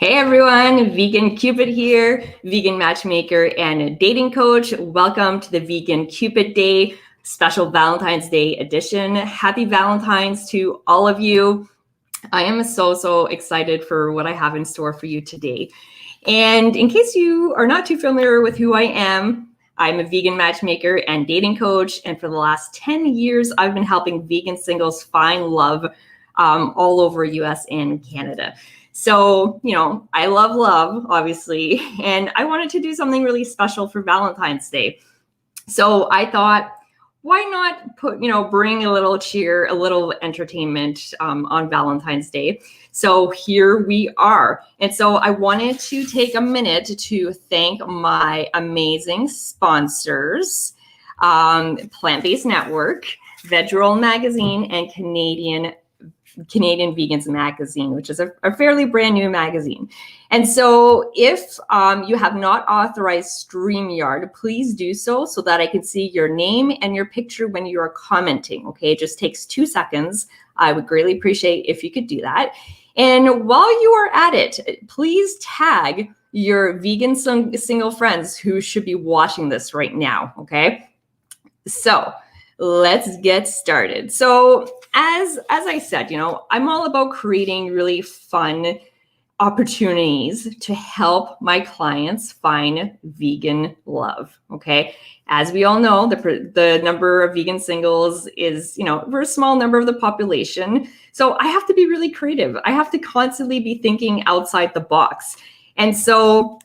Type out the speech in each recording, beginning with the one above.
Hey everyone, Vegan Cupid here, vegan matchmaker and dating coach. Welcome to the Vegan Cupid Day, special Valentine's Day edition. Happy Valentine's to all of you. I am so excited for what I have in store for you today. And in case you are not too familiar with who I am, I'm a vegan matchmaker and dating coach. And for the last 10 years, I've been helping vegan singles find love all over US and Canada. So, I love love, obviously, and I wanted to do something really special for Valentine's Day. So I thought, why not bring a little cheer, a little entertainment on Valentine's Day. So here we are. And so I wanted to take a minute to thank my amazing sponsors, Plant-Based Network, Veg Magazine, and Canadian Vegans Magazine, which is a fairly brand new magazine. And so if you have not authorized StreamYard, please do so that I can see your name and your picture when you are commenting. Okay, it just takes 2 seconds. I would greatly appreciate if you could do that. And while you are at it, please tag your vegan single friends who should be watching this right now. Okay, so let's get started. So as I said, I'm all about creating really fun opportunities to help my clients find vegan love. Okay. As we all know, the number of vegan singles is, we're a small number of the population. So I have to be really creative. I have to constantly be thinking outside the box. And so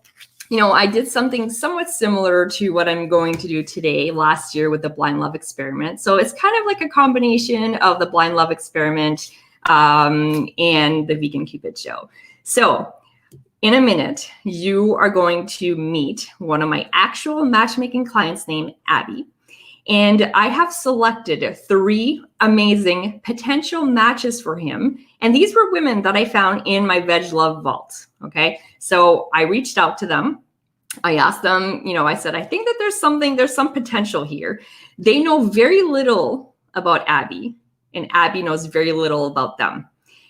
I did something somewhat similar to what I'm going to do today last year with the Blind Love Experiment. So it's kind of like a combination of the Blind Love Experiment and the Vegan Cupid show. So in a minute, you are going to meet one of my actual matchmaking clients named Abby. And I have selected 3 amazing potential matches for him. And these were women that I found in my Veg Love Vault. Okay. So I reached out to them. I asked them, I said, I think that there's some potential here. They know very little about Abby, and Abby knows very little about them.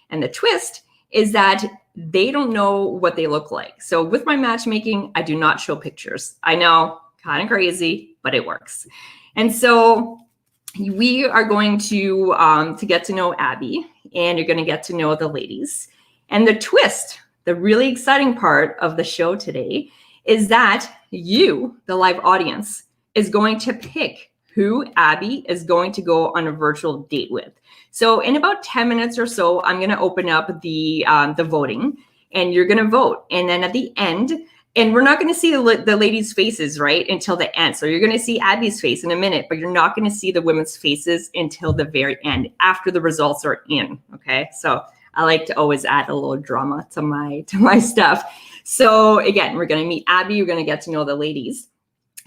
And the twist is that they don't know what they look like. So with my matchmaking, I do not show pictures. I know, kind of crazy, but it works. And so we are going to get to know Abby, and you're going to get to know the ladies. And the twist, the really exciting part of the show today, is that you, the live audience, is going to pick who Abby is going to go on a virtual date with. So in about 10 minutes or so, I'm going to open up the voting, and you're going to vote. And then at the end, and we're not going to see the ladies' faces, right, until the end. So you're going to see Abby's face in a minute, but you're not going to see the women's faces until the very end, after the results are in. Okay, so I like to always add a little drama to my stuff. So again, we're going to meet Abby. We're going to get to know the ladies.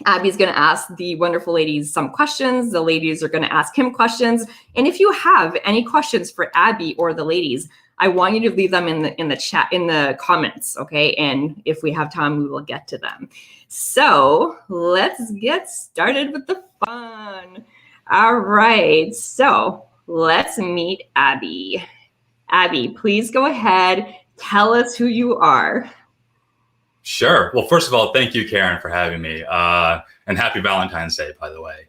Abby's going to ask the wonderful ladies some questions. The ladies are going to ask him questions. And if you have any questions for Abby or the ladies, I want you to leave them in the chat, in the comments, okay? And if we have time, we will get to them. So let's get started with the fun. All right, so let's meet Abby. Abby, please go ahead. Tell us who you are. Sure. Well, first of all, thank you, Karen, for having me. And happy Valentine's Day, by the way.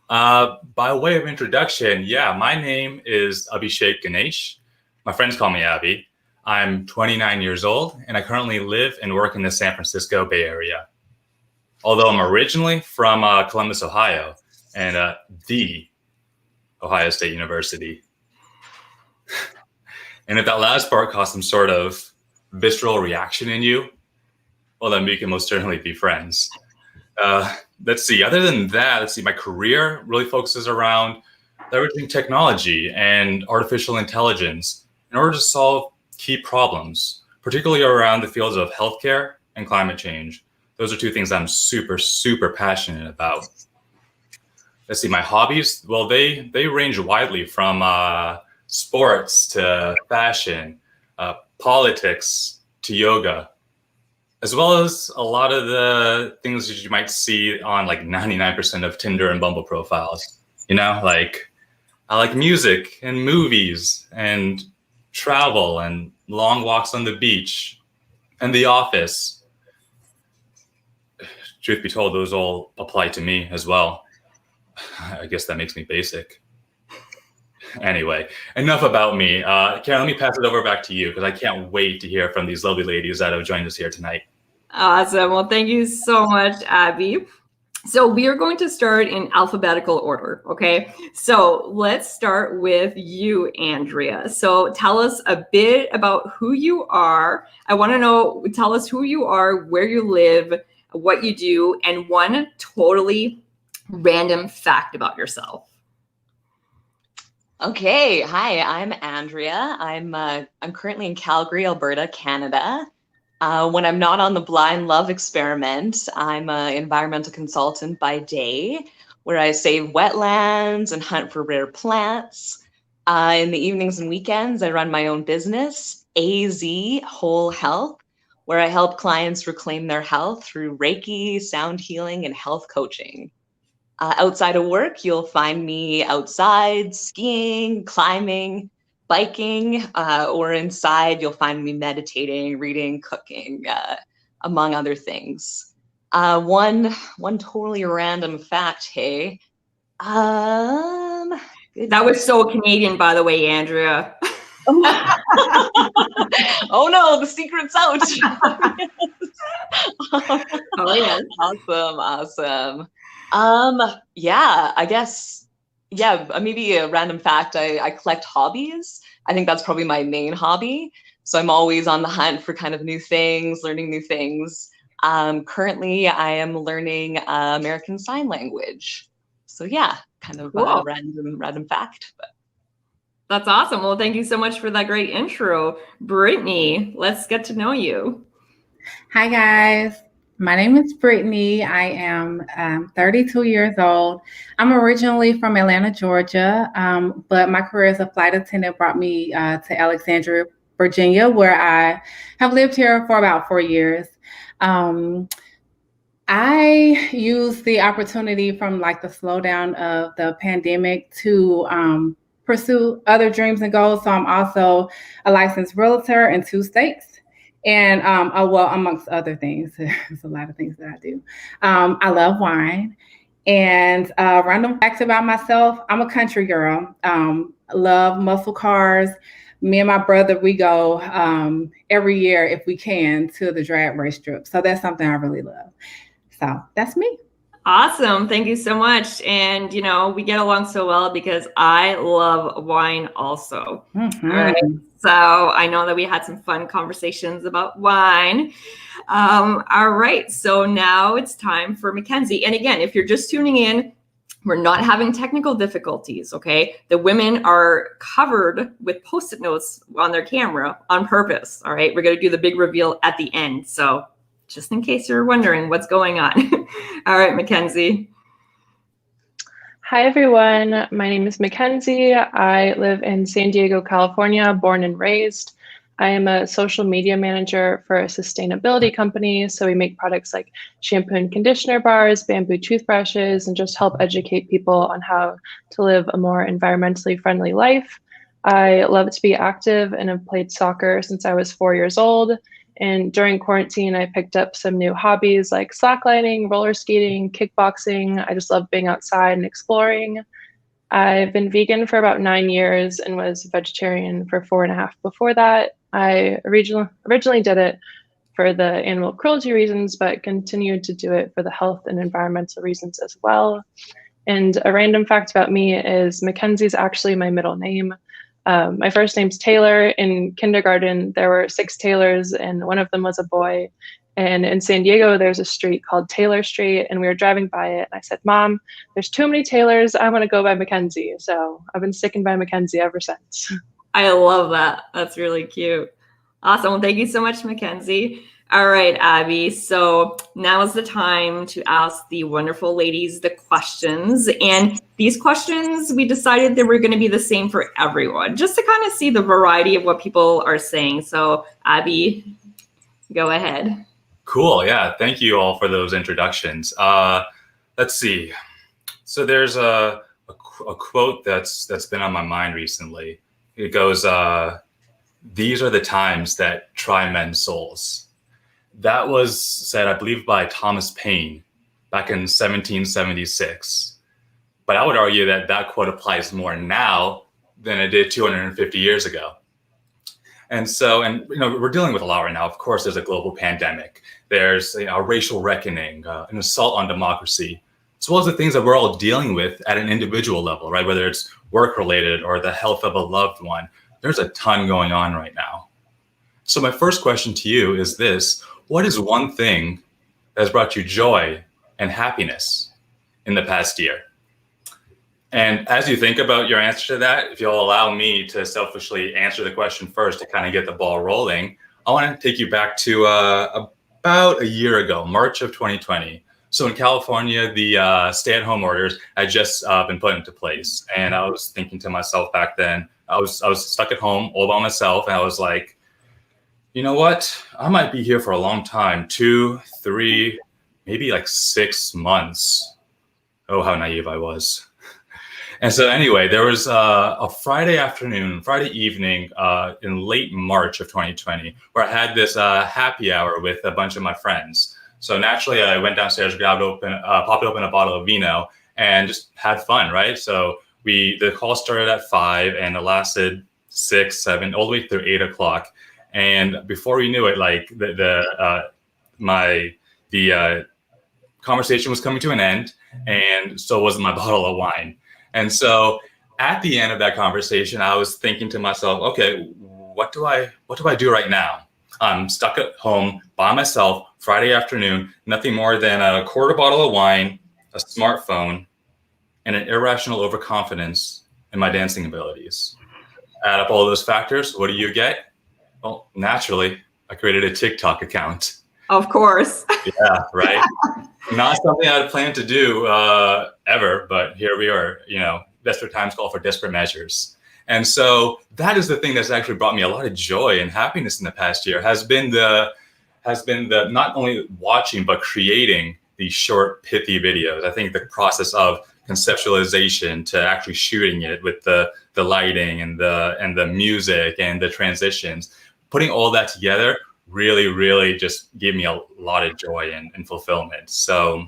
By way of introduction, my name is Abhishek Ganesh. My friends call me Abby. I'm 29 years old, and I currently live and work in the San Francisco Bay Area. Although I'm originally from Columbus, Ohio, and the Ohio State University. And if that last part caused some sort of visceral reaction in you, well, then we can most certainly be friends. Let's see. Other than that, my career really focuses around leveraging technology and artificial intelligence in order to solve key problems, particularly around the fields of healthcare and climate change. Those are 2 things I'm super passionate about. Let's see. My hobbies, well, they range widely from sports to fashion, politics to yoga, as well as a lot of the things that you might see on like 99% of Tinder and Bumble profiles. Like I like music and movies and travel and long walks on the beach. And The Office, truth be told, those all apply to me as well. I guess that makes me basic. Anyway, enough about me. Karen, let me pass it over back to you because I can't wait to hear from these lovely ladies that have joined us here tonight. Awesome. Well, thank you so much, Abby. So we are going to start in alphabetical order, okay? So let's start with you, Andrea. So tell us a bit about who you are. I want to know, tell us who you are, where you live, what you do, and one totally random fact about yourself. Okay, hi, I'm Andrea. I'm currently in Calgary, Alberta, Canada. When I'm not on the Blind Love Experiment, I'm an environmental consultant by day, where I save wetlands and hunt for rare plants. In the evenings and weekends, I run my own business, AZ Whole Health, where I help clients reclaim their health through Reiki, sound healing, and health coaching. Outside of work, you'll find me outside, skiing, climbing, biking, or inside, you'll find me meditating, reading, cooking, among other things. One totally random fact, hey. That was so Canadian, by the way, Andrea. Oh no, the secret's out. Oh yeah. Awesome. Yeah, I guess, maybe a random fact. I collect hobbies. I think that's probably my main hobby. So I'm always on the hunt for kind of new things, learning new things. Currently, I am learning American Sign Language. So yeah, kind of cool. A random fact. But. That's awesome. Well, thank you so much for that great intro. Brittany, let's get to know you. Hi, guys. My name is Brittany. I am 32 years old. I'm originally from Atlanta, Georgia, but my career as a flight attendant brought me to Alexandria, Virginia, where I have lived here for about 4 years. I used the opportunity from like the slowdown of the pandemic to pursue other dreams and goals. So I'm also a licensed realtor in 2 states. And amongst other things, there's a lot of things that I do. I love wine. And random facts about myself, I'm a country girl. Love muscle cars. Me and my brother, we go every year, if we can, to the drag race strip. So that's something I really love. So that's me. Awesome. Thank you so much. And, you know, we get along so well because I love wine also. Mm-hmm. Right. So I know that we had some fun conversations about wine. All right. So now it's time for Mackenzie. And again, if you're just tuning in, we're not having technical difficulties, okay? The women are covered with Post-it notes on their camera on purpose, all right? We're going to do the big reveal at the end. So just in case you're wondering what's going on. All right, Mackenzie. Hi, everyone. My name is Mackenzie. I live in San Diego, California, born and raised. I am a social media manager for a sustainability company. So we make products like shampoo and conditioner bars, bamboo toothbrushes, and just help educate people on how to live a more environmentally friendly life. I love to be active and have played soccer since I was 4 years old. And during quarantine, I picked up some new hobbies like slacklining, roller skating, kickboxing. I just love being outside and exploring. I've been vegan for about 9 years and was vegetarian for 4.5 before that. I originally did it for the animal cruelty reasons, but continued to do it for the health and environmental reasons as well. And a random fact about me is Mackenzie's actually my middle name. My first name's Taylor. In kindergarten, there were 6 Taylors, and one of them was a boy. And in San Diego, there's a street called Taylor Street, and we were driving by it. And I said, Mom, there's too many Taylors. I want to go by Mackenzie. So I've been sticking by Mackenzie ever since. I love that. That's really cute. Awesome. Well, thank you so much, Mackenzie. All right, Abby. So now is the time to ask the wonderful ladies the questions. And these questions, we decided they were going to be the same for everyone, just to kind of see the variety of what people are saying. So Abby, go ahead. Cool. Yeah. Thank you all for those introductions. Let's see. So there's a quote that's been on my mind recently. It goes, these are the times that try men's souls. that was said, I believe, by Thomas Paine back in 1776. But I would argue that that quote applies more now than it did 250 years ago. And so, we're dealing with a lot right now. Of course, there's a global pandemic. There's a racial reckoning, an assault on democracy, as well as the things that we're all dealing with at an individual level, right? Whether it's work-related or the health of a loved one. There's a ton going on right now. So my first question to you is this: what is one thing that has brought you joy and happiness in the past year? And as you think about your answer to that, if you'll allow me to selfishly answer the question first to kind of get the ball rolling, I want to take you back to about a year ago, March of 2020. So in California, the stay-at-home orders had just been put into place. And I was thinking to myself back then, I was stuck at home all by myself. And I was like, you know what? I might be here for a long time, 2, 3, maybe like 6 months. Oh, how naive I was. And so anyway, there was a Friday evening in late March of 2020, where I had this happy hour with a bunch of my friends. So naturally, I went downstairs, popped open a bottle of vino, and just had fun, right? So the call started at 5, and it lasted 6, 7, all the way through 8 o'clock. And before we knew it, like the conversation was coming to an end, and so was my bottle of wine. And so at the end of that conversation, I was thinking to myself, okay, what do I do right now? I'm stuck at home by myself, Friday afternoon, nothing more than a quarter bottle of wine, a smartphone, and an irrational overconfidence in my dancing abilities. Add up all those factors, what do you get? Well, naturally, I created a TikTok account. Of course. Yeah, right. Not something I'd planned to do ever, but here we are. Desperate times call for desperate measures. And so that is the thing that's actually brought me a lot of joy and happiness in the past year, has been the not only watching, but creating these short, pithy videos. I think the process of conceptualization to actually shooting it with the lighting and the music and the transitions, putting all that together really just gave me a lot of joy and fulfillment. So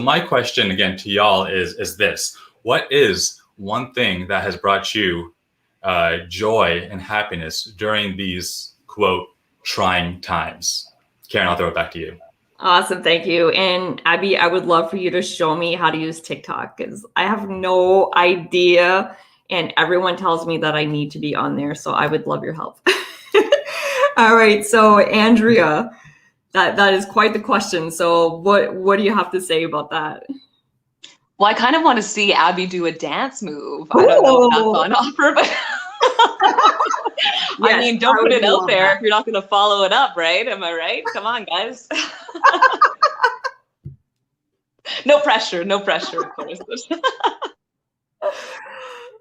my question again to y'all is this: what is one thing that has brought you joy and happiness during these, quote, trying times? Karen, I'll throw it back to you. Awesome. Thank you. And Abby, I would love for you to show me how to use TikTok, because I have no idea. And everyone tells me that I need to be on there. So I would love your help. All right. So Andrea, that is quite the question. So what do you have to say about that? Well, I kind of want to see Abby do a dance move. I don't know if that's on offer, but Yes, I mean, don't put it out there if you're not going to follow it up, right? Am I right? Come on, guys. No pressure, of course.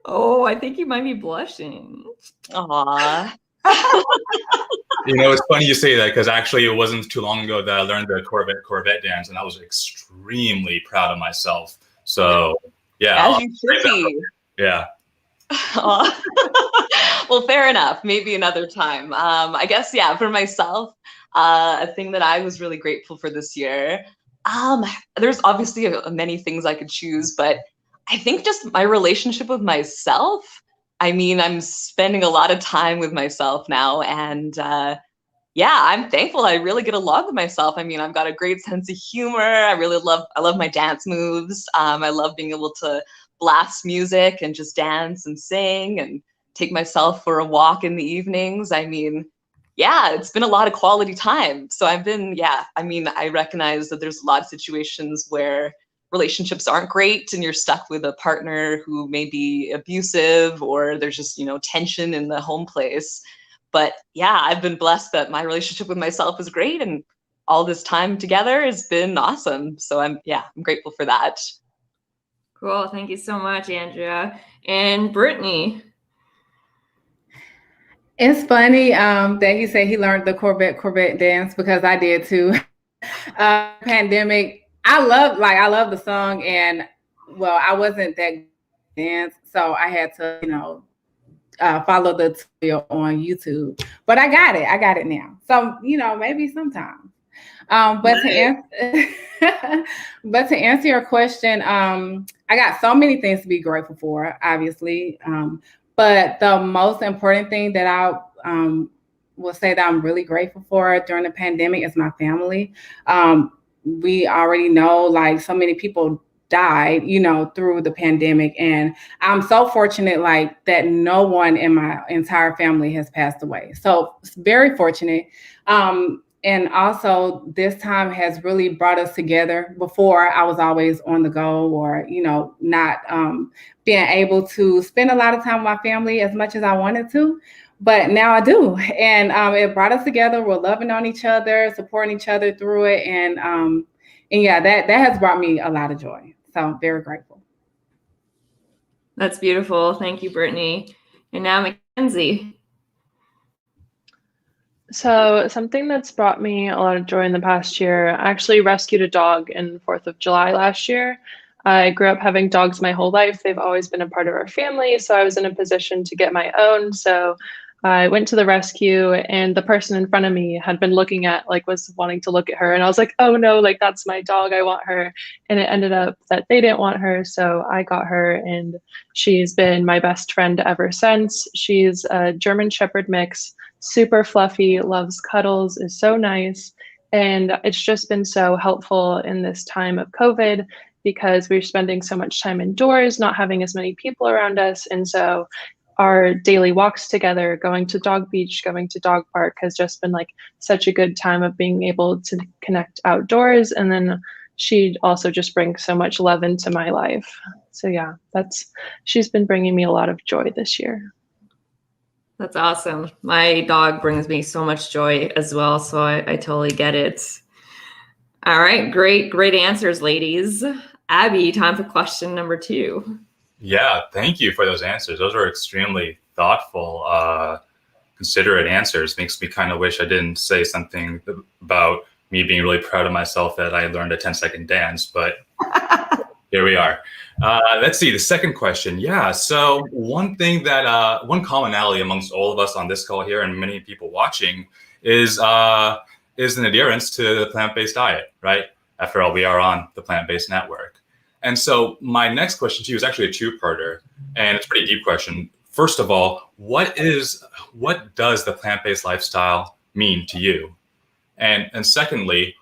Oh, I think you might be blushing. Aw. It's funny you say that, because actually it wasn't too long ago that I learned the Corvette dance, and I was extremely proud of myself. So yeah. As you should be. Yeah. Well, fair enough. Maybe another time. I guess, yeah, for myself, a thing that I was really grateful for this year. There's obviously many things I could choose, but I think just my relationship with myself. I mean, I'm spending a lot of time with myself now, and I'm thankful. I really get along with myself. I mean, I've got a great sense of humor. I love my dance moves. I love being able to blast music and just dance and sing and take myself for a walk in the evenings. I mean, it's been a lot of quality time. So I recognize that there's a lot of situations where relationships aren't great and you're stuck with a partner who may be abusive, or there's just, tension in the home place. But I've been blessed that my relationship with myself is great, and all this time together has been awesome. So I'm grateful for that. Cool. Thank you so much, Andrea. And Brittany. It's funny that he said he learned the Corvette dance, because I did too. Pandemic. I love the song, and I wasn't that dance, so I had to, follow the tutorial on YouTube. But I got it now. So, maybe sometime. But to answer your question, I got so many things to be grateful for, obviously. But the most important thing that I will say that I'm really grateful for during the pandemic is my family. We already know, like, so many people died, through the pandemic. And I'm so fortunate, like, that no one in my entire family has passed away. So it's very fortunate. And also this time has really brought us together. Before, I was always on the go, or, not being able to spend a lot of time with my family as much as I wanted to. But now I do. And it brought us together. We're loving on each other, supporting each other through it. And yeah, that has brought me a lot of joy. So I'm very grateful. That's beautiful. Thank you, Brittany. And now Mackenzie. So something that's brought me a lot of joy in the past year, I actually rescued a dog in 4th of July last year. I grew up having dogs my whole life. They've always been a part of our family. So I was in a position to get my own. So I went to the rescue, and the person in front of me had been looking at, like, was wanting to look at her. And I was like, oh no, like, that's my dog. I want her. And it ended up that they didn't want her. So I got her, and she's been my best friend ever since. She's a German Shepherd mix, super fluffy, loves cuddles, is so nice. And it's just been so helpful in this time of COVID, because we're spending so much time indoors, not having as many people around us. And so our daily walks together, going to dog beach, going to dog park, has just been like such a good time of being able to connect outdoors. And then she also just brings so much love into my life. So yeah, she's been bringing me a lot of joy this year. That's awesome. My dog brings me so much joy as well. So I totally get it. All right. Great answers, ladies. Abby, time for question number 2. Yeah, thank you for those answers. Those were extremely thoughtful, considerate answers. Makes me kind of wish I didn't say something about me being really proud of myself that I learned a 10-second dance, but here we are. Let's see, the second question. Yeah, so one thing that, one commonality amongst all of us on this call here and many people watching is an adherence to the plant-based diet, right? After all, we are on the Plant-Based Network. And so my next question to you is actually a two-parter, and it's a pretty deep question. First of all, what does the plant-based lifestyle mean to you? And secondly,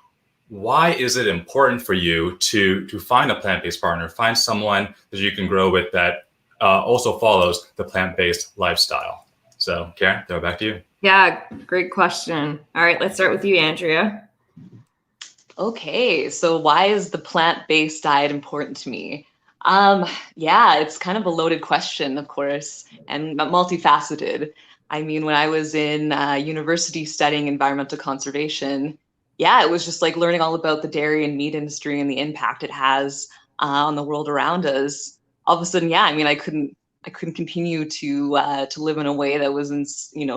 why is it important for you to find a plant-based partner, find someone that you can grow with that also follows the plant-based lifestyle? So Karen, throw it back to you. Yeah, great question. All right, let's start with you, Andrea. Okay, so why is the plant-based diet important to me? Yeah, it's kind of a loaded question, of course, and multifaceted. I mean, when I was in university studying environmental conservation, yeah, it was just like learning all about the dairy and meat industry and the impact it has on the world around us. All of a sudden, yeah, I mean, I couldn't continue to live in a way that was in,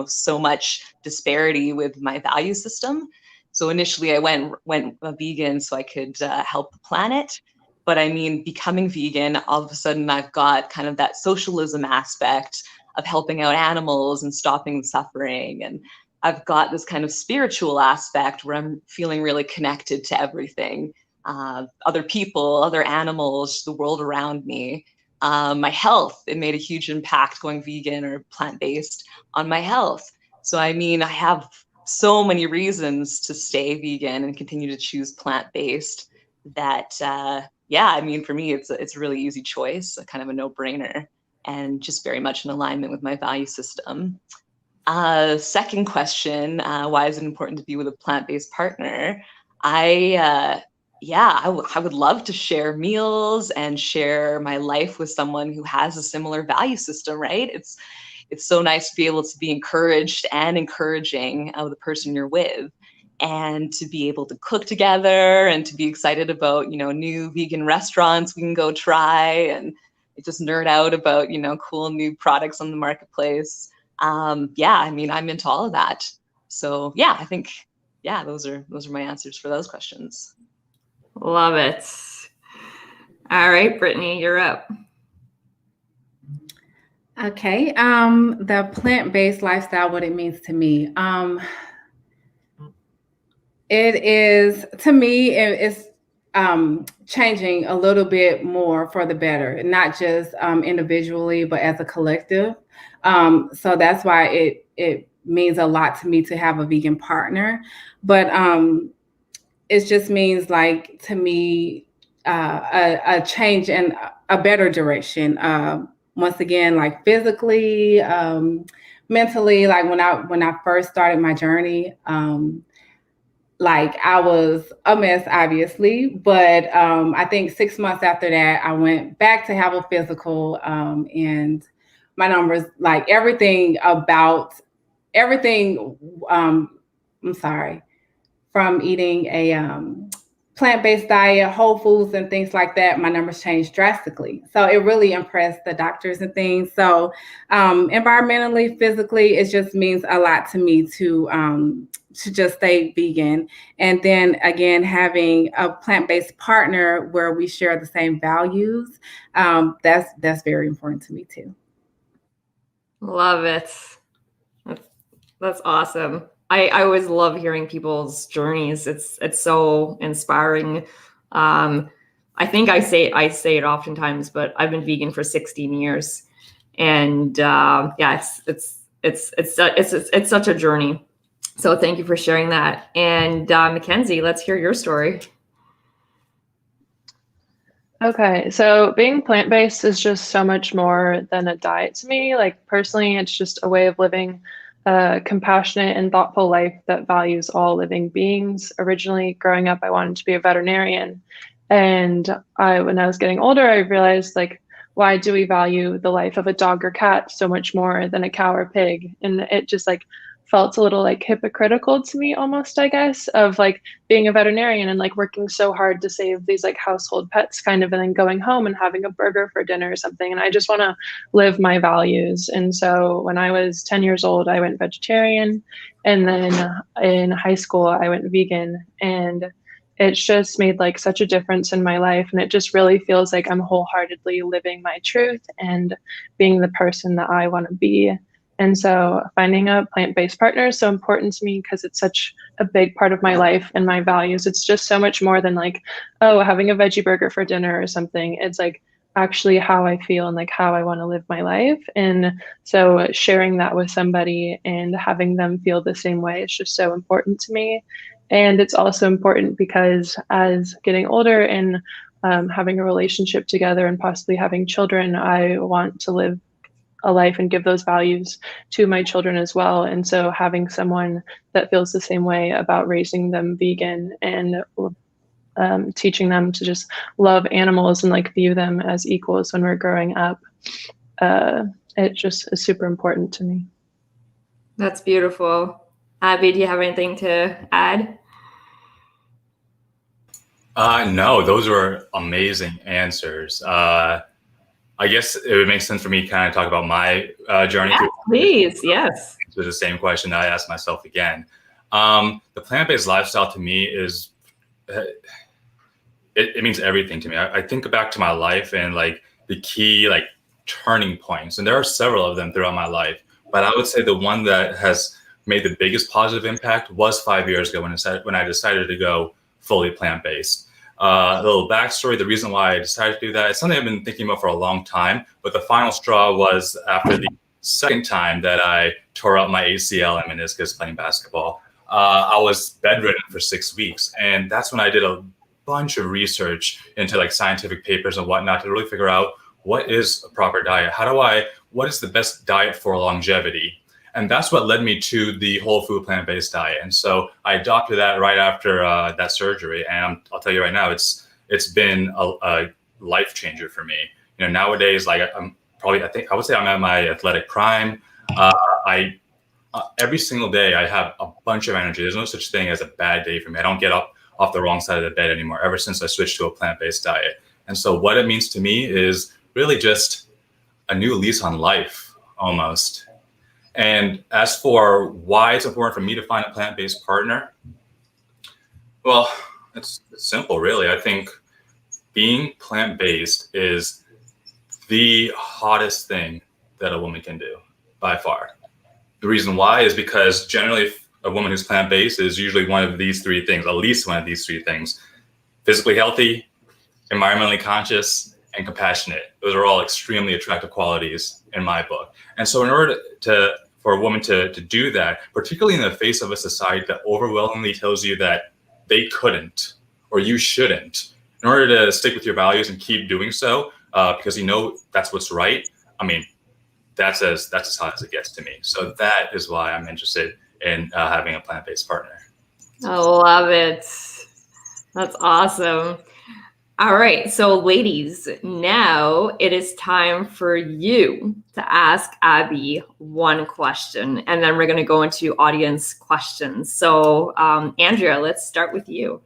so much disparity with my value system. So initially I went vegan so I could help the planet. But I mean, becoming vegan, all of a sudden I've got kind of that socialism aspect of helping out animals and stopping suffering. And I've got this kind of spiritual aspect where I'm feeling really connected to everything, other people, other animals, the world around me. My health, it made a huge impact going vegan or plant-based on my health. So I mean, I have so many reasons to stay vegan and continue to choose plant-based that, yeah, I mean, for me, it's a really easy choice, kind of a no-brainer, and just very much in alignment with my value system. Second question, why is it important to be with a plant-based partner? I would love to share meals and share my life with someone who has a similar value system, right? It's so nice to be able to be encouraged and encouraging of the person you're with, and to be able to cook together and to be excited about, new vegan restaurants we can go try and just nerd out about, cool new products on the marketplace. Yeah, I mean, I'm into all of that. So yeah, I think, yeah, those are my answers for those questions. Love it. All right, Brittany, you're up. Okay. The plant-based lifestyle, what it means to me. It is, to me, it's changing a little bit more for the better, not just individually, but as a collective. So that's why it means a lot to me to have a vegan partner. But it just means, like, to me, a change in a better direction. Once again, like physically, mentally, like when I first started my journey, like I was a mess, obviously, but I think 6 months after that, I went back to have a physical, and my numbers, like everything about everything. I'm sorry, from eating a plant-based diet, whole foods and things like that, my numbers changed drastically. So it really impressed the doctors and things. So environmentally, physically, it just means a lot to me to just stay vegan. And then again, having a plant-based partner where we share the same values, that's very important to me too. Love it. That's awesome. I always love hearing people's journeys. It's so inspiring. I think I say it oftentimes, but I've been vegan for 16 years, and yeah, it's such a journey. So thank you for sharing that. And Mackenzie, let's hear your story. Okay, so being plant-based is just so much more than a diet to me. Like personally, it's just a way of living a compassionate and thoughtful life that values all living beings. Originally, growing up, I wanted to be a veterinarian. And when I was getting older, I realized, like, why do we value the life of a dog or cat so much more than a cow or pig? And it just like felt a little like hypocritical to me almost, I guess, of like being a veterinarian and like working so hard to save these like household pets kind of, and then going home and having a burger for dinner or something. And I just want to live my values. And so when I was 10 years old, I went vegetarian. And then in high school, I went vegan. And it's just made like such a difference in my life. And it just really feels like I'm wholeheartedly living my truth and being the person that I want to be. And so finding a plant-based partner is so important to me because it's such a big part of my life and my values. It's just so much more than like, oh, having a veggie burger for dinner or something. It's like actually how I feel and like how I want to live my life. And so sharing that with somebody and having them feel the same way is just so important to me. And it's also important because as getting older and having a relationship together and possibly having children, I want to live a life and give those values to my children as well. And so having someone that feels the same way about raising them vegan and teaching them to just love animals and like view them as equals when we're growing up, it just is super important to me. That's beautiful. Abby, do you have anything to add? No, those were amazing answers. I guess it would make sense for me to kind of talk about my journey. Yes, please, yes. To the same question that I asked myself again. The plant-based lifestyle to me is, it means everything to me. I think back to my life and like the key like turning points, and there are several of them throughout my life. But I would say the one that has made the biggest positive impact was 5 years ago when I decided to go fully plant-based. A little backstory, the reason why I decided to do that, it's something I've been thinking about for a long time, but the final straw was after the second time that I tore up my ACL and meniscus playing basketball. I was bedridden for 6 weeks, and that's when I did a bunch of research into like scientific papers and whatnot to really figure out what is a proper diet. What is the best diet for longevity? And that's what led me to the whole food plant-based diet. And so I adopted that right after that surgery. And I'll tell you right now, it's been a life changer for me. You know, nowadays, like I would say I'm at my athletic prime. Every single day I have a bunch of energy. There's no such thing as a bad day for me. I don't get up off the wrong side of the bed anymore ever since I switched to a plant-based diet. And so what it means to me is really just a new lease on life almost. And as for why it's important for me to find a plant-based partner, well, it's simple, really. I think being plant-based is the hottest thing that a woman can do by far. The reason why is because generally a woman who's plant-based is usually one of these three things, at least one of these three things: physically healthy, environmentally conscious, and compassionate. Those are all extremely attractive qualities in my book. And so in order for a woman to do that, particularly in the face of a society that overwhelmingly tells you that they couldn't or you shouldn't, in order to stick with your values and keep doing so, because you know that's what's right, I mean, that's as hot as it gets to me. So that is why I'm interested in having a plant-based partner. I love it. That's awesome. All right. So ladies, now it is time for you to ask Abby one question, and then we're going to go into audience questions. So Andrea, let's start with you.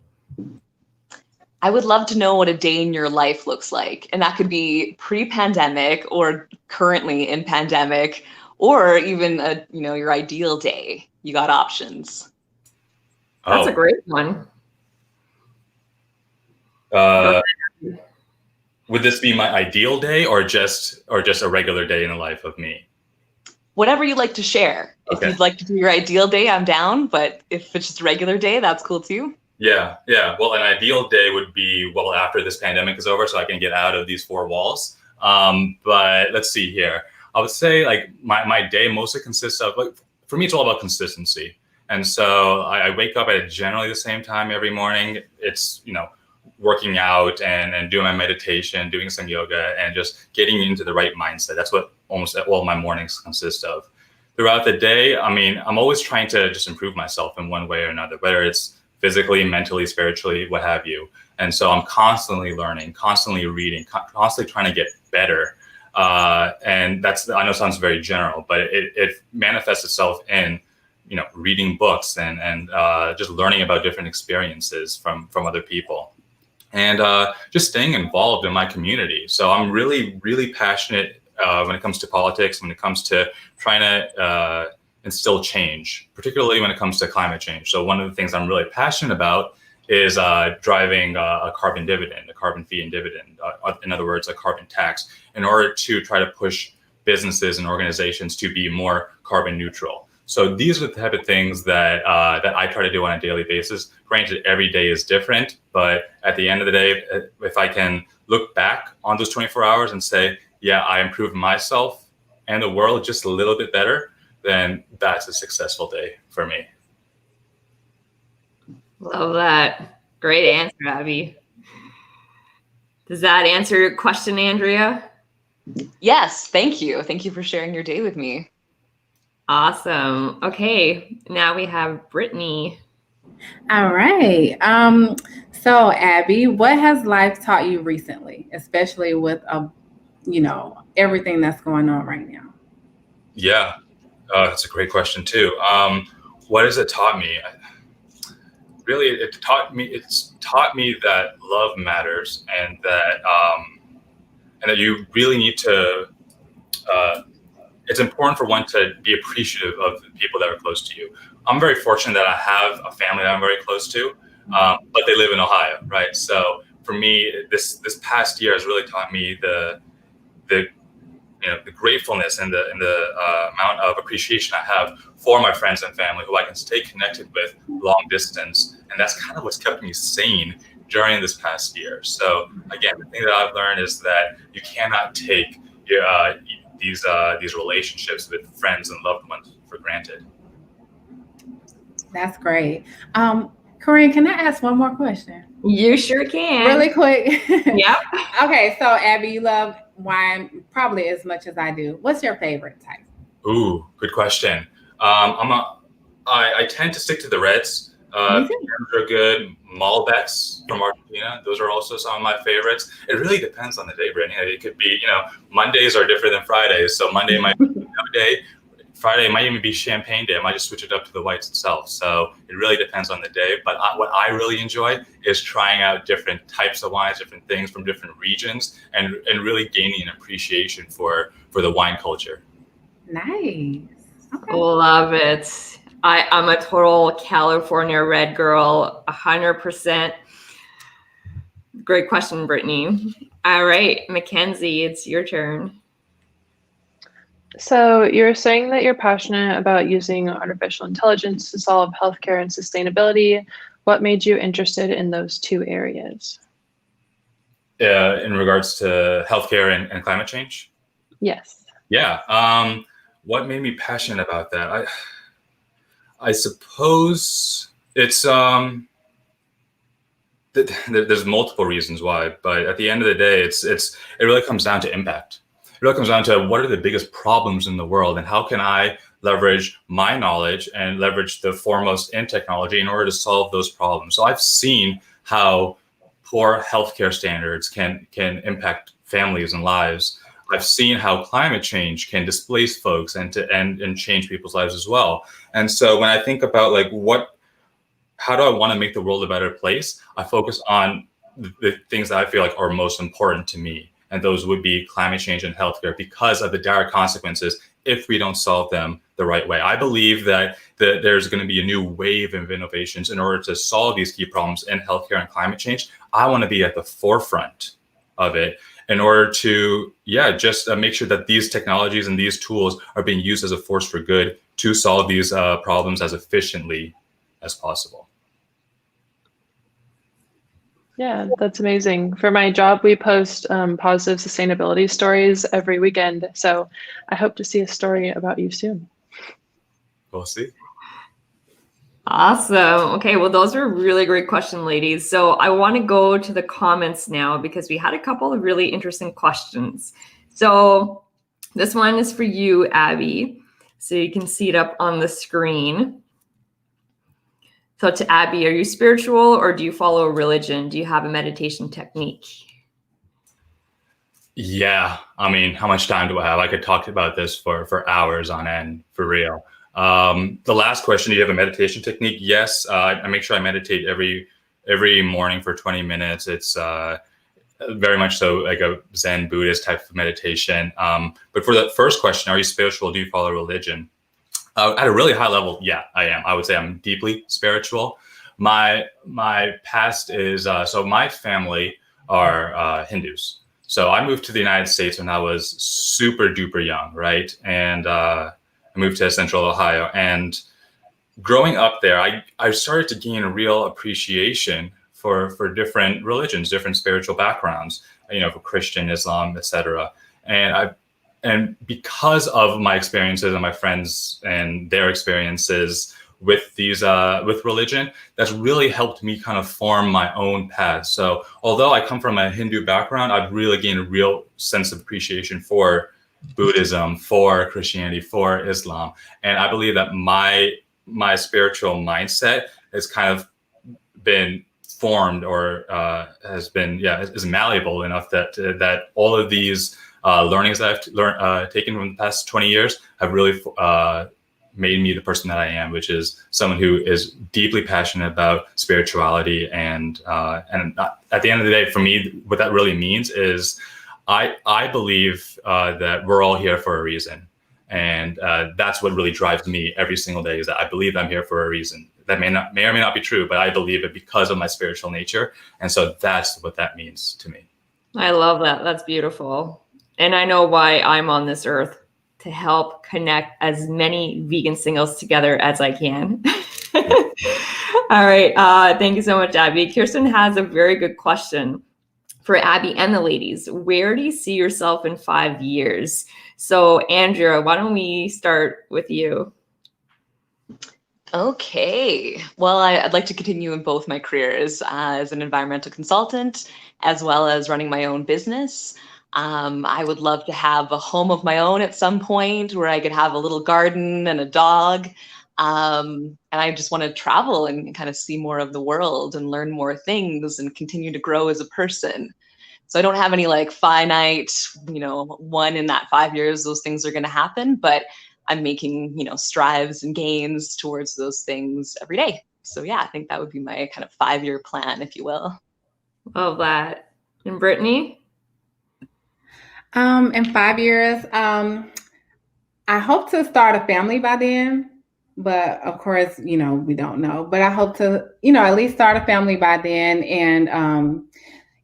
I would love to know what a day in your life looks like. And that could be pre-pandemic or currently in pandemic, or even your ideal day. You got options. That's a great one. Would this be my ideal day or just a regular day in the life of me? Whatever you'd like to share. Okay. If you'd like to do your ideal day, I'm down. But if it's just a regular day, that's cool too. Yeah. Well, an ideal day would be after this pandemic is over, so I can get out of these four walls. But let's see here. I would say like my day mostly consists of, like, for me, it's all about consistency. And so I wake up at generally the same time every morning. It's, working out and doing my meditation, doing some yoga, and just getting into the right mindset. That's what almost all my mornings consist of. Throughout the day, I mean, I'm always trying to just improve myself in one way or another, whether it's physically, mentally, spiritually, what have you. And so I'm constantly learning, constantly reading, constantly trying to get better. And I know it sounds very general, but it manifests itself in, reading books and just learning about different experiences from other people. And just staying involved in my community. So I'm really, really passionate when it comes to politics, when it comes to trying to instill change, particularly when it comes to climate change. So one of the things I'm really passionate about is driving a carbon dividend, a carbon fee and dividend, in other words, a carbon tax, in order to try to push businesses and organizations to be more carbon neutral. So these are the type of things that I try to do on a daily basis. Granted, every day is different, but at the end of the day, if I can look back on those 24 hours and say, yeah, I improved myself and the world just a little bit better, then that's a successful day for me. Love that. Great answer, Abby. Does that answer your question, Andrea? Yes, thank you. Thank you for sharing your day with me. Awesome. Okay, now we have Brittany. All right. So Abby, what has life taught you recently, especially with everything that's going on right now? Yeah, that's a great question too. What has it taught me? Really, it's taught me that love matters, and that you really need to. It's important for one to be appreciative of the people that are close to you. I'm very fortunate that I have a family that I'm very close to, but they live in Ohio, right? So for me, this past year has really taught me the gratefulness and the amount of appreciation I have for my friends and family who I can stay connected with long distance. And that's kind of what's kept me sane during this past year. So again, the thing that I've learned is that you cannot take these relationships with friends and loved ones for granted. That's great. Karine, can I ask one more question? You sure can. Really quick. Yep. Okay, so Abby, you love wine probably as much as I do. What's your favorite type? Ooh, good question. I tend to stick to the reds. Are good. Malbecs from Argentina. Those are also some of my favorites. It really depends on the day, Brittany. It could be, Mondays are different than Fridays. So Monday might be a day. Friday might even be champagne day. I might just switch it up to the whites itself. So it really depends on the day. But what I really enjoy is trying out different types of wines, different things from different regions, and really gaining an appreciation for the wine culture. Nice. Okay. Love it. I'm a total California red girl, 100%. Great question, Brittany. All right, Mackenzie, it's your turn. So you're saying that you're passionate about using artificial intelligence to solve healthcare and sustainability. What made you interested in those two areas? In regards to healthcare and climate change? Yes. Yeah. What made me passionate about that? I suppose it's there's multiple reasons why, but at the end of the day, it really comes down to impact. It really comes down to what are the biggest problems in the world, and how can I leverage my knowledge and leverage the foremost in technology in order to solve those problems. So I've seen how poor healthcare standards can impact families and lives. I've seen how climate change can displace folks and change people's lives as well. And so when I think about like how do I want to make the world a better place, I focus on the things that I feel like are most important to me. And those would be climate change and healthcare, because of the dire consequences if we don't solve them the right way. I believe that there's going to be a new wave of innovations in order to solve these key problems in healthcare and climate change. I want to be at the forefront of it in order to, just make sure that these technologies and these tools are being used as a force for good to solve these problems as efficiently as possible. Yeah, that's amazing. For my job, we post positive sustainability stories every weekend. So I hope to see a story about you soon. We'll see. Awesome. Okay, well, those are really great questions, ladies. So I want to go to the comments now because we had a couple of really interesting questions. So this one is for you, Abby. So you can see it up on the screen. So to Abby, are you spiritual or do you follow a religion? Do you have a meditation technique? Yeah, I mean, how much time do I have? I could talk about this for hours on end, for real. The last question, do you have a meditation technique? Yes, I make sure I meditate every morning for 20 minutes. It's very much so like a Zen Buddhist type of meditation. But for the first question, are you spiritual? Do you follow religion? At a really high level, yeah, I am. I would say I'm deeply spiritual. My past is, so my family are Hindus. So I moved to the United States when I was super duper young, right? And I moved to Central Ohio. And growing up there, I started to gain a real appreciation for different religions, different spiritual backgrounds, for Christian, Islam, etc. And because of my experiences and my friends and their experiences with with religion, that's really helped me kind of form my own path. So although I come from a Hindu background, I've really gained a real sense of appreciation for Buddhism, for Christianity, for Islam. And I believe that my spiritual mindset has kind of been formed or is malleable enough that all of these learnings that I've taken from the past 20 years have really made me the person that I am, which is someone who is deeply passionate about spirituality. And at the end of the day, for me, what that really means is I believe that we're all here for a reason. And that's what really drives me every single day, is that I believe I'm here for a reason. That may or may not be true, but I believe it because of my spiritual nature. And so that's what that means to me. I love that. That's beautiful. And I know why I'm on this earth, to help connect as many vegan singles together as I can. All right. Thank you so much, Abby. Kirsten has a very good question for Abby and the ladies. Where do you see yourself in 5 years? So Andrea, why don't we start with you? Okay. Well, I'd like to continue in both my careers as an environmental consultant, as well as running my own business. I would love to have a home of my own at some point where I could have a little garden and a dog. And I just want to travel and kind of see more of the world and learn more things and continue to grow as a person. So I don't have any like finite, one in that 5 years, those things are going to happen, but I'm making, strives and gains towards those things every day. So yeah, I think that would be my kind of 5-year plan, if you will. Love that. And Brittany? In 5 years, I hope to start a family by then, but of course, we don't know. But I hope to, at least start a family by then and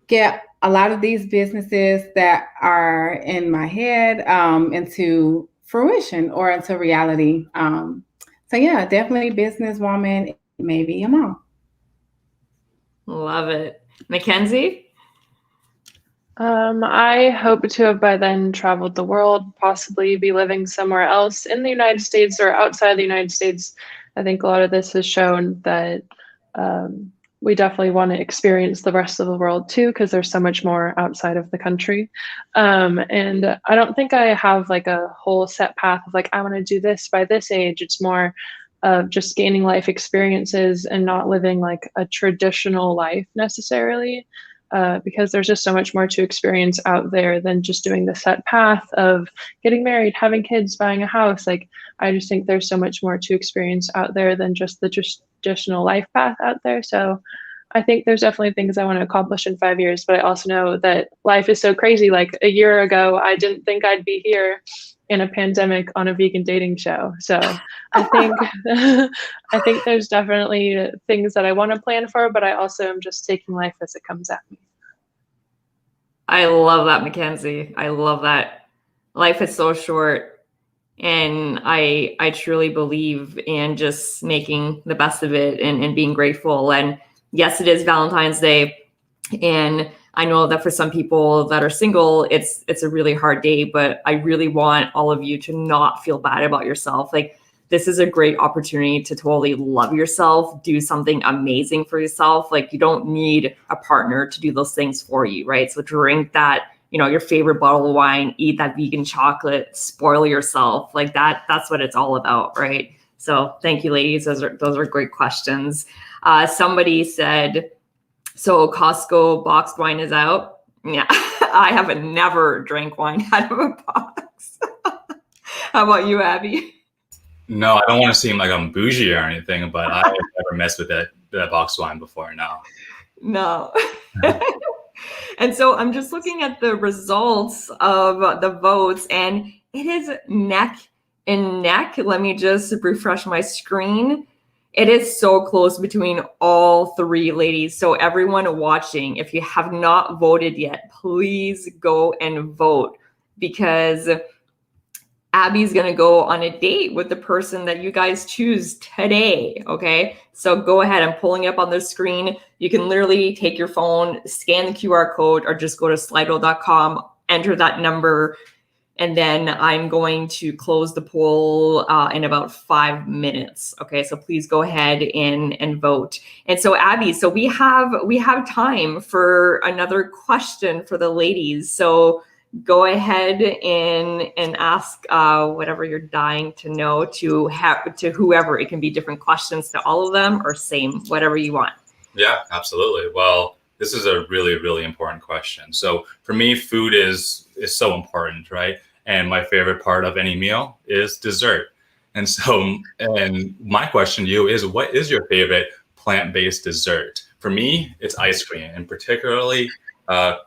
get a lot of these businesses that are in my head into fruition or into reality. So yeah, definitely businesswoman, maybe a mom. Love it. Mackenzie? I hope to have by then traveled the world, possibly be living somewhere else in the United States or outside the United States. I think a lot of this has shown that we definitely want to experience the rest of the world too, because there's so much more outside of the country. And I don't think I have like a whole set path of like, I want to do this by this age. It's more of just gaining life experiences and not living like a traditional life necessarily. Because there's just so much more to experience out there than just doing the set path of getting married, having kids, buying a house. Like, I just think there's so much more to experience out there than just the traditional life path out there. So I think there's definitely things I want to accomplish in 5 years, but I also know that life is so crazy. Like a year ago, I didn't think I'd be here in a pandemic on a vegan dating show. So I think I think there's definitely things that I want to plan for, but I also am just taking life as it comes at me. I love that, Mackenzie. I love that. Life is so short, and I truly believe in just making the best of it and being grateful. And yes, it is Valentine's Day, and I know that for some people that are single, it's a really hard day, but I really want all of you to not feel bad about yourself. Like, this is a great opportunity to totally love yourself, do something amazing for yourself. Like, you don't need a partner to do those things for you, right? So drink that, your favorite bottle of wine, eat that vegan chocolate, spoil yourself. Like that's what it's all about, right? So thank you, ladies. Those are great questions. Somebody said, so Costco boxed wine is out. Yeah, I have never drank wine out of a box. How about you, Abby? No, I don't want to seem like I'm bougie or anything, but I have never messed with that box wine before. No. And so I'm just looking at the results of the votes, and it is neck and neck. Let me just refresh my screen. It is so close between all three ladies. So everyone watching, if you have not voted yet, please go and vote, because Abby's going to go on a date with the person that you guys choose today. Okay. So go ahead. I'm pulling up on the screen. You can literally take your phone, scan the QR code, or just go to slido.com, enter that number. And then I'm going to close the poll in about 5 minutes. Okay, so please go ahead and vote. And so Abby, so we have time for another question for the ladies. So go ahead and ask whatever you're dying to know to whoever. It can be different questions to all of them or same, whatever you want. Yeah, absolutely. Well, this is a really, really important question. So for me, food is so important, right? And my favorite part of any meal is dessert. And so, and my question to you is, what is your favorite plant-based dessert? For me, it's ice cream, and particularly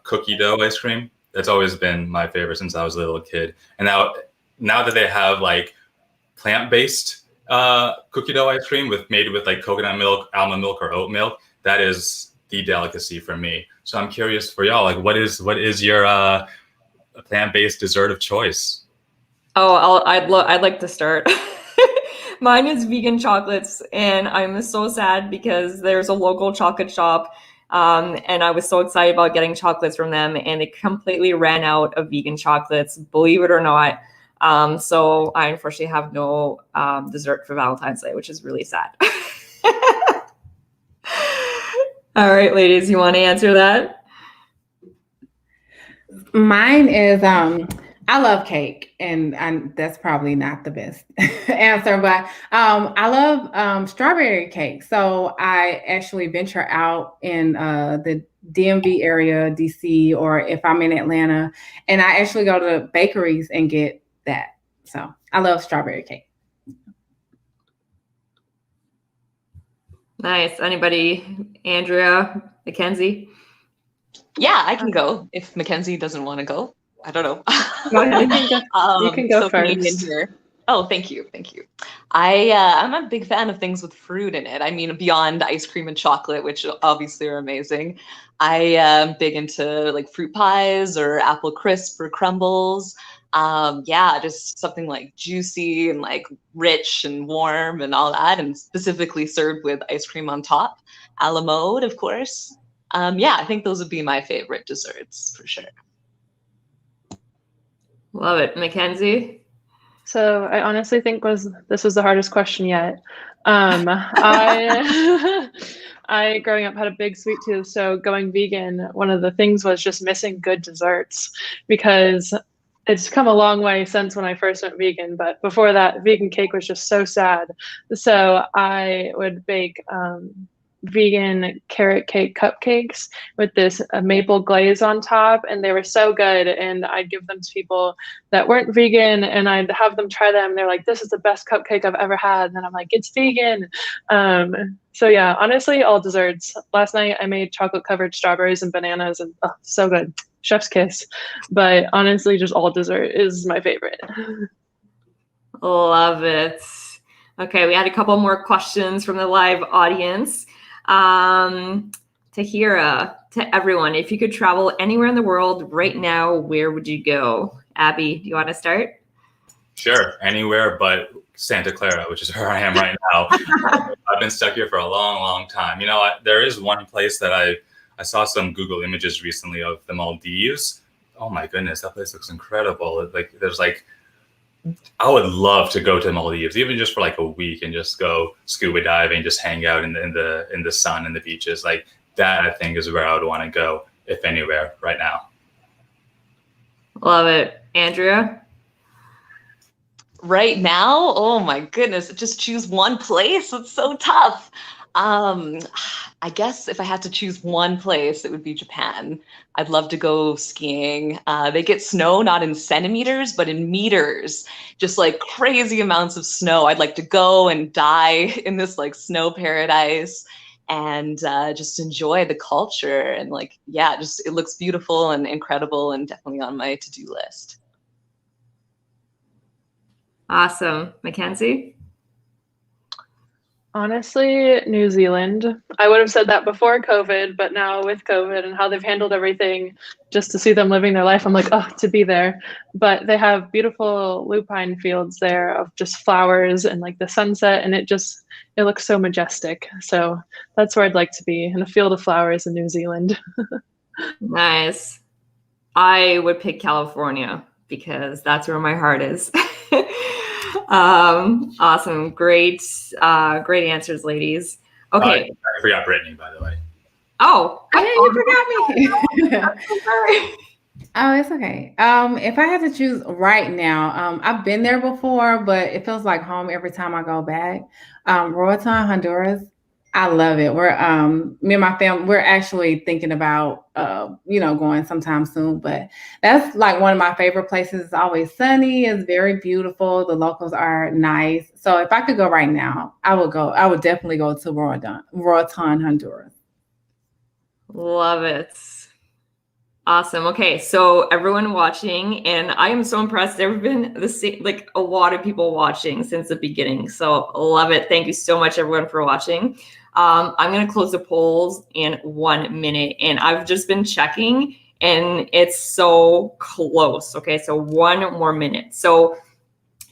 cookie dough ice cream. That's always been my favorite since I was a little kid. And now that they have like plant-based cookie dough ice cream made with like coconut milk, almond milk, or oat milk, that is the delicacy for me. So I'm curious for y'all, like what is your plant-based dessert of choice? Oh, I'd like to start. Mine is vegan chocolates, and I'm so sad because there's a local chocolate shop, and I was so excited about getting chocolates from them, and they completely ran out of vegan chocolates, believe it or not. So I unfortunately have no dessert for Valentine's Day, which is really sad. All right, ladies, you want to answer that? Mine is I love cake, and that's probably not the best answer, but I love strawberry cake. So I actually venture out in the DMV area, DC, or if I'm in Atlanta, and I actually go to bakeries and get that. So I love strawberry cake. Nice. Anybody? Andrea, Mackenzie? Yeah, I can go if Mackenzie doesn't want to go. I don't know. You can go first. Oh, thank you. I'm a big fan of things with fruit in it. I mean, beyond ice cream and chocolate, which obviously are amazing. I am big into like fruit pies or apple crisp or crumbles. Yeah, just something like juicy and like rich and warm and all that, and specifically served with ice cream on top, a la mode, of course. Yeah, I think those would be my favorite desserts for sure. Love it. Mackenzie? So I honestly think this was the hardest question yet. I I growing up had a big sweet tooth, so going vegan, one of the things was just missing good desserts because it's come a long way since when I first went vegan. But before that, vegan cake was just so sad. So I would bake vegan carrot cake cupcakes with this maple glaze on top, and they were so good, and I'd give them to people that weren't vegan, and I'd have them try them. They're like, this is the best cupcake I've ever had, and I'm like, it's vegan. So yeah, honestly, all desserts. Last night I made chocolate covered strawberries and bananas, and oh, so good, chef's kiss. But honestly, just all dessert is my favorite. Love it. Okay, we had a couple more questions from the live audience. Tahira, to everyone, if you could travel anywhere in the world right now, where would you go? Abby, do you want to start? Sure, anywhere but Santa Clara, which is where I am right now. I've been stuck here for a long, long time. You know, there is one place that I saw some Google images recently of the Maldives. Oh my goodness, that place looks incredible. I would love to go to the Maldives, even just for like a week, and just go scuba diving, just hang out in the sun and the beaches. Like that, I think is where I would want to go, if anywhere, right now. Love it. Andrea? Right now, oh my goodness, just choose one place. It's so tough. I guess if I had to choose one place, it would be Japan. I'd love to go skiing. They get snow not in centimeters, but in meters, just like crazy amounts of snow. I'd like to go and die in this like snow paradise and just enjoy the culture. And like, yeah, just it looks beautiful and incredible and definitely on my to-do list. Awesome. Mackenzie? Honestly, New Zealand. I would have said that before COVID, but now with COVID and how they've handled everything, just to see them living their life, I'm like, oh, to be there. But they have beautiful lupine fields there of just flowers and like the sunset, and it looks so majestic. So that's where I'd like to be, in a field of flowers in New Zealand. Nice. I would pick California because that's where my heart is. Awesome. Great answers, ladies. Okay. I forgot Brittany, by the way. Oh, you forgot me. sorry. Oh, it's okay. If I had to choose right now, I've been there before, but it feels like home every time I go back. Roatan, Honduras. I love it. We're me and my family, we're actually thinking about going sometime soon, but that's like one of my favorite places. It's always sunny, it's very beautiful. The locals are nice. So if I could go right now, I would definitely go to Roatan, Honduras. Love it. Awesome. Okay, so everyone watching, and I am so impressed. There have been a lot of people watching since the beginning. So love it. Thank you so much, everyone, for watching. I'm going to close the polls in 1 minute, and I've just been checking, and it's so close. Okay, so 1 more minute. So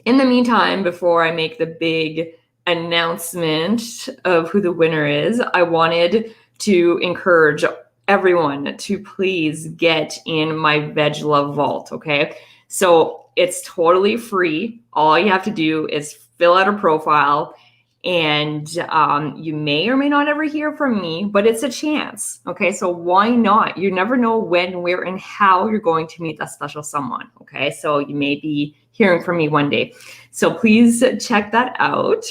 in the meantime, before I make the big announcement of who the winner is, I wanted to encourage everyone to please get in my Veg Love Vault, okay? So it's totally free. All you have to do is fill out a profile, and you may or may not ever hear from me, but it's a chance, okay? So why not? You never know when, where, and how you're going to meet that special someone, okay? So you may be hearing from me one day. So please check that out.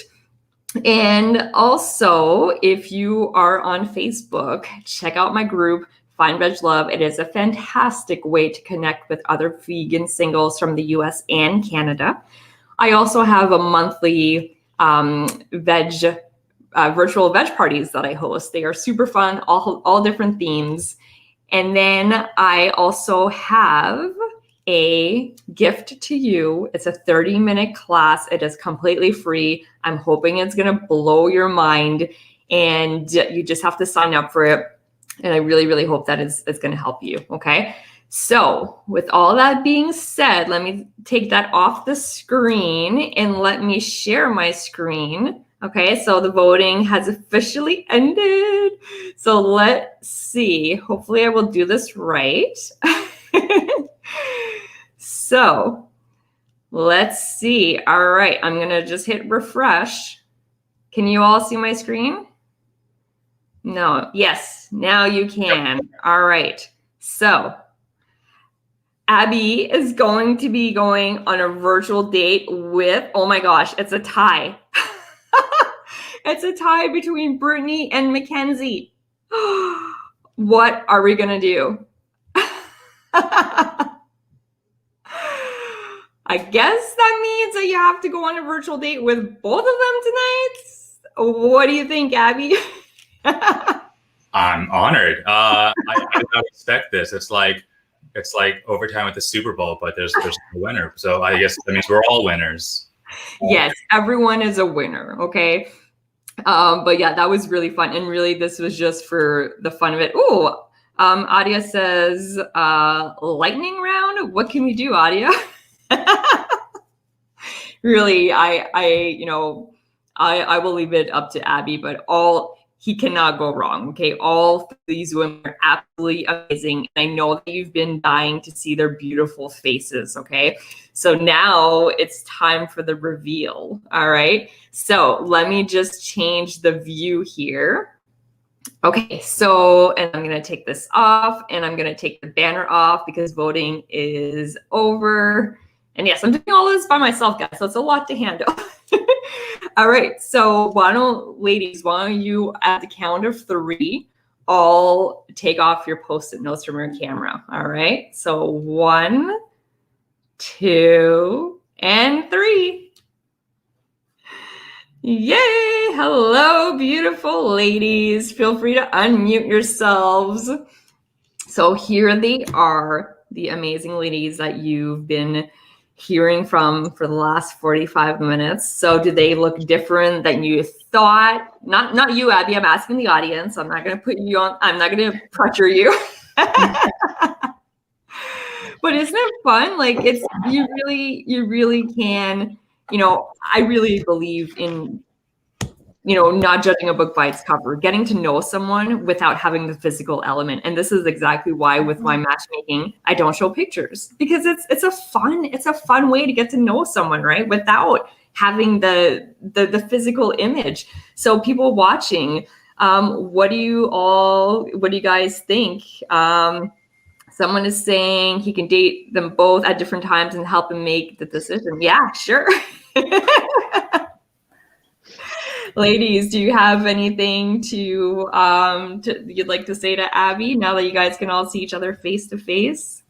And also, if you are on Facebook, check out my group, Find Veg Love. It is a fantastic way to connect with other vegan singles from the US and Canada. I also have a monthly virtual veg parties that I host. They are super fun, all different themes. And then I also have a gift to you. It's a 30-minute class. It is completely free. I'm hoping it's going to blow your mind, and you just have to sign up for it. And I really, really hope that it's going to help you. Okay. So with all that being said, let me take that off the screen and let me share my screen. Okay, so the voting has officially ended. So let's see. Hopefully I will do this right. So let's see. All right, I'm going to just hit refresh. Can you all see my screen? No. Yes, now you can. All right. So Abby is going to be going on a virtual date with, oh my gosh, it's a tie. It's a tie between Brittany and Mackenzie. What are we going to do? I guess that means that you have to go on a virtual date with both of them tonight. What do you think, Abby? I'm honored. I did not expect this. It's like overtime at the Super Bowl, but there's no winner. So I guess that means we're all winners. Yes, everyone is a winner. Okay. But yeah, that was really fun. And really, this was just for the fun of it. Ooh, Adia says, lightning round. What can we do, Adia? Really, I will leave it up to Abby, but he cannot go wrong. Okay. All these women are absolutely amazing. I know that you've been dying to see their beautiful faces. Okay. So now it's time for the reveal. All right. So let me just change the view here. Okay. So, and I'm going to take this off and I'm going to take the banner off because voting is over. And yes, I'm doing all this by myself, guys. So it's a lot to handle. All right. So why don't you, at the count of 3, all take off your Post-it notes from your camera. All right. So 1, 2, and 3. Yay. Hello, beautiful ladies. Feel free to unmute yourselves. So here they are, the amazing ladies that you've been hearing from for the last 45 minutes. So do they look different than you thought? Not you, Abby. I'm asking the audience. I'm not going to put you on. I'm not going to pressure you. But isn't it fun? Like you really can, I really believe in, not judging a book by its cover, getting to know someone without having the physical element. And this is exactly why with my matchmaking, I don't show pictures, because it's a fun way to get to know someone, right? Without having the physical image. So people watching, what do you guys think? Someone is saying he can date them both at different times and help him make the decision. Yeah, sure. Ladies, do you have anything to you'd like to say to Abby now that you guys can all see each other face to face?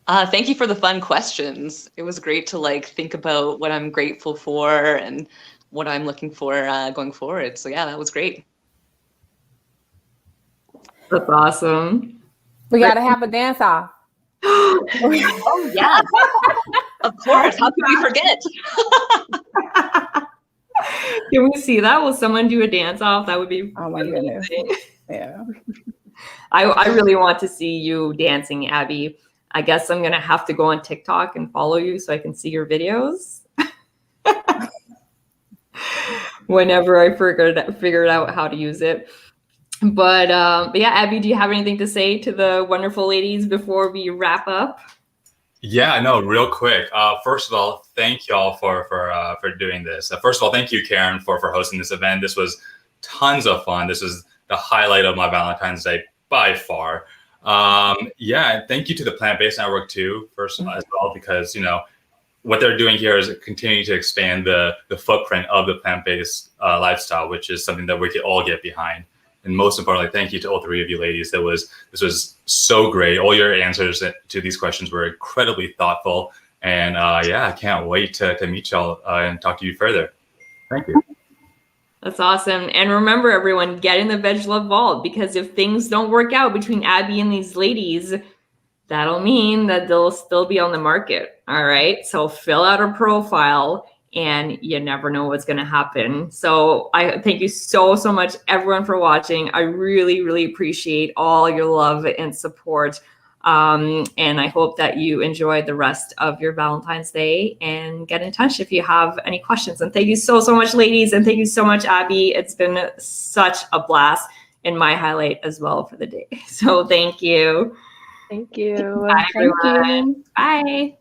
Thank you for the fun questions. It was great to think about what I'm grateful for and what I'm looking for going forward. So yeah, that was great. That's awesome. We got to have a dance off. Oh yeah, of course. How could we forget? Can we see that? Will someone do a dance off? That would be. Oh my goodness. Yeah. I really want to see you dancing, Abby. I guess I'm gonna have to go on TikTok and follow you so I can see your videos. Whenever I figured out how to use it. But yeah, Abby, do you have anything to say to the wonderful ladies before we wrap up? Yeah, no, real quick. First of all, thank y'all for doing this. First of all, thank you, Karen, for hosting this event. This was tons of fun. This was the highlight of my Valentine's Day by far. Yeah, and thank you to the Plant-Based Network too, first as well, because what they're doing here is continuing to expand the footprint of the plant-based lifestyle, which is something that we could all get behind. And most importantly, thank you to all 3 of you ladies. This was so great. All your answers to these questions were incredibly thoughtful. And yeah, I can't wait to meet y'all and talk to you further. Thank you. That's awesome. And remember, everyone, get in the Veg Love Vault, because if things don't work out between Abby and these ladies, that'll mean that they'll still be on the market. All right. So fill out a profile and you never know what's going to happen. So I thank you so much, everyone, for watching. I really, really appreciate all your love and support. And I hope that you enjoy the rest of your Valentine's Day, and get in touch if you have any questions. And thank you so much, ladies. And thank you so much, Abby. It's been such a blast, and my highlight as well for the day. So thank you. Thank you. Bye, Thank everyone. you. Bye.